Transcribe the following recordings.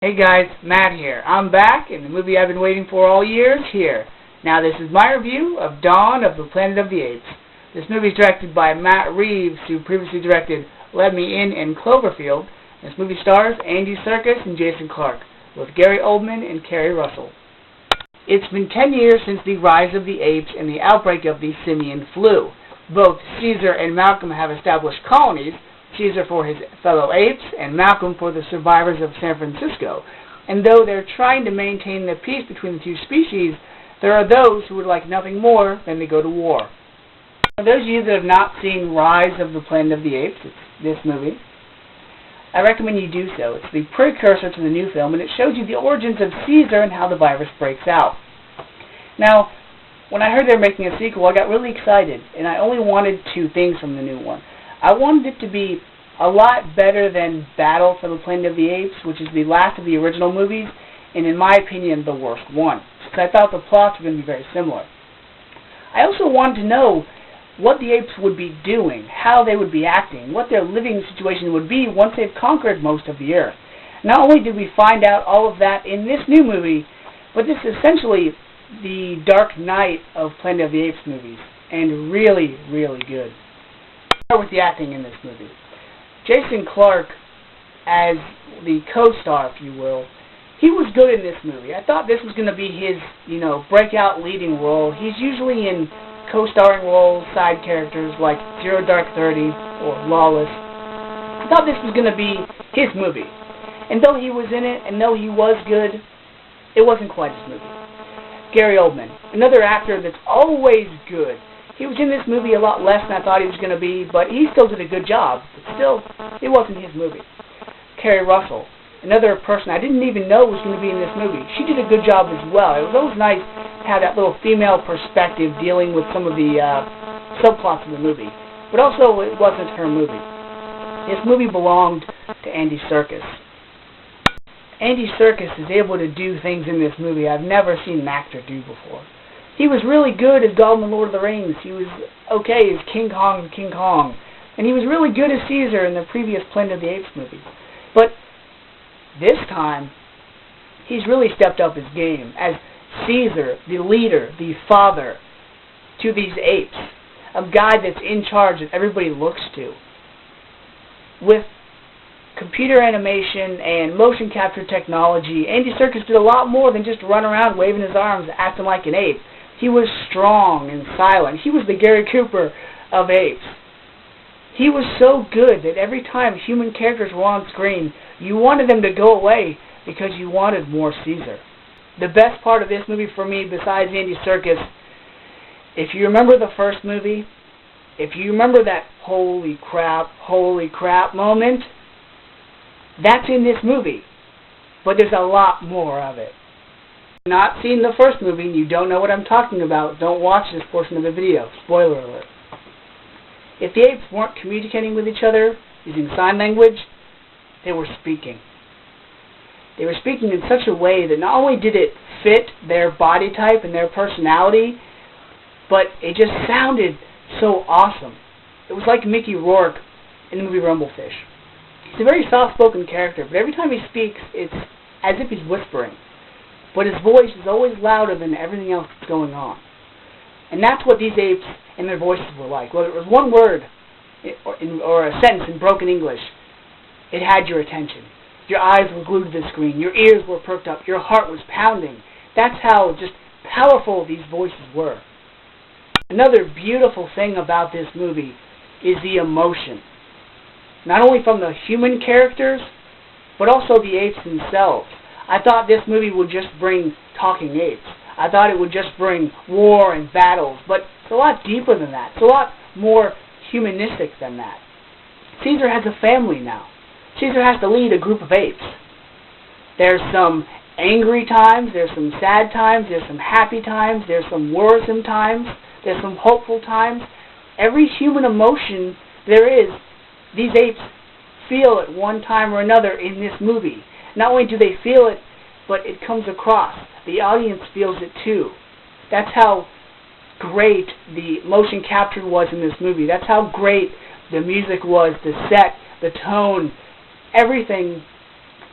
Hey guys, Matt here. I'm back, and the movie I've been waiting for all year is here. Now this is my review of Dawn of the Planet of the Apes. This movie is directed by Matt Reeves, who previously directed Let Me In and Cloverfield. This movie stars Andy Serkis and Jason Clarke, with Gary Oldman and Kerry Russell. It's been 10 years since the rise of the apes and the outbreak of the simian flu. Both Caesar and Malcolm have established colonies, Caesar for his fellow apes, and Malcolm for the survivors of San Francisco. And though they're trying to maintain the peace between the two species, there are those who would like nothing more than to go to war. For those of you that have not seen Rise of the Planet of the Apes, it's this movie, I recommend you do so. It's the precursor to the new film, and it shows you the origins of Caesar and how the virus breaks out. Now, when I heard they were making a sequel, I got really excited, and I only wanted two things from the new one. I wanted it to be a lot better than Battle for the Planet of the Apes, which is the last of the original movies, and in my opinion, the worst one, because I thought the plots were going to be very similar. I also wanted to know what the apes would be doing, how they would be acting, what their living situation would be once they've conquered most of the earth. Not only did we find out all of that in this new movie, but this is essentially the Dark Knight of Planet of the Apes movies, and really, really good. With the acting in this movie. Jason Clarke, as the co-star, if you will, he was good in this movie. I thought this was going to be his, breakout leading role. He's usually in co-starring roles, side characters like Zero Dark 30 or Lawless. I thought this was going to be his movie. And though he was in it, and though he was good, it wasn't quite his movie. Gary Oldman, another actor that's always good. He was in this movie a lot less than I thought he was going to be, but he still did a good job. But still, it wasn't his movie. Kerry Russell, another person I didn't even know was going to be in this movie. She did a good job as well. It was always nice to have that little female perspective dealing with some of the subplots of the movie. But also, it wasn't her movie. This movie belonged to Andy Serkis. Andy Serkis is able to do things in this movie I've never seen an actor do before. He was really good as Gollum in Lord of the Rings. He was okay as King Kong. And he was really good as Caesar in the previous Planet of the Apes movie. But this time, he's really stepped up his game as Caesar, the leader, the father to these apes. A guy that's in charge that everybody looks to. With computer animation and motion capture technology, Andy Serkis did a lot more than just run around waving his arms acting like an ape. He was strong and silent. He was the Gary Cooper of apes. He was so good that every time human characters were on screen, you wanted them to go away because you wanted more Caesar. The best part of this movie for me, besides Andy Serkis, if you remember the first movie, if you remember that holy crap moment, that's in this movie. But there's a lot more of it. If you've not seen the first movie and you don't know what I'm talking about, don't watch this portion of the video. Spoiler alert. If the apes weren't communicating with each other using sign language, they were speaking. They were speaking in such a way that not only did it fit their body type and their personality, but it just sounded so awesome. It was like Mickey Rourke in the movie Rumblefish. He's a very soft-spoken character, but every time he speaks, it's as if he's whispering. But his voice is always louder than everything else that's going on. And that's what these apes and their voices were like. Whether it was one word or a sentence in broken English, it had your attention. Your eyes were glued to the screen. Your ears were perked up. Your heart was pounding. That's how just powerful these voices were. Another beautiful thing about this movie is the emotion. Not only from the human characters, but also the apes themselves. I thought this movie would just bring talking apes. I thought it would just bring war and battles, but it's a lot deeper than that. It's a lot more humanistic than that. Caesar has a family now. Caesar has to lead a group of apes. There's some angry times, there's some sad times, there's some happy times, there's some worrisome times, there's some hopeful times. Every human emotion there is, these apes feel at one time or another in this movie. Not only do they feel it, but it comes across. The audience feels it too. That's how great the motion capture was in this movie. That's how great the music was, the set, the tone. Everything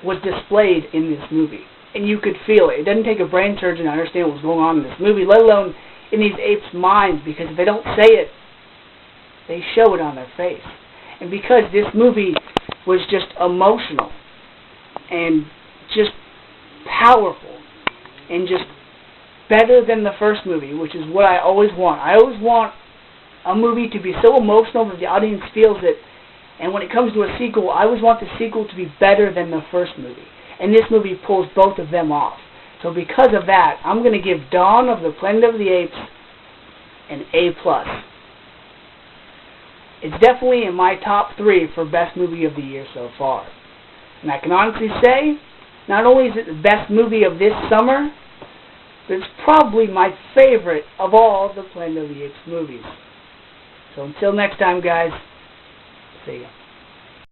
was displayed in this movie. And you could feel it. It doesn't take a brain surgeon to understand what was going on in this movie, let alone in these apes' minds, because if they don't say it, they show it on their face. And because this movie was just emotional and just powerful and just better than the first movie, which is what I always want. I always want a movie to be so emotional that the audience feels it, and when it comes to a sequel, I alwa+ways want the sequel to be better than the first movie. And this movie pulls both of them off. So because of that, I'm going to give Dawn of the Planet of the Apes an A+. It's definitely in my top 3 for best movie of the year so far. And I can honestly say, not only is it the best movie of this summer, but it's probably my favorite of all the Planet of the Apes movies. So until next time, guys, see ya.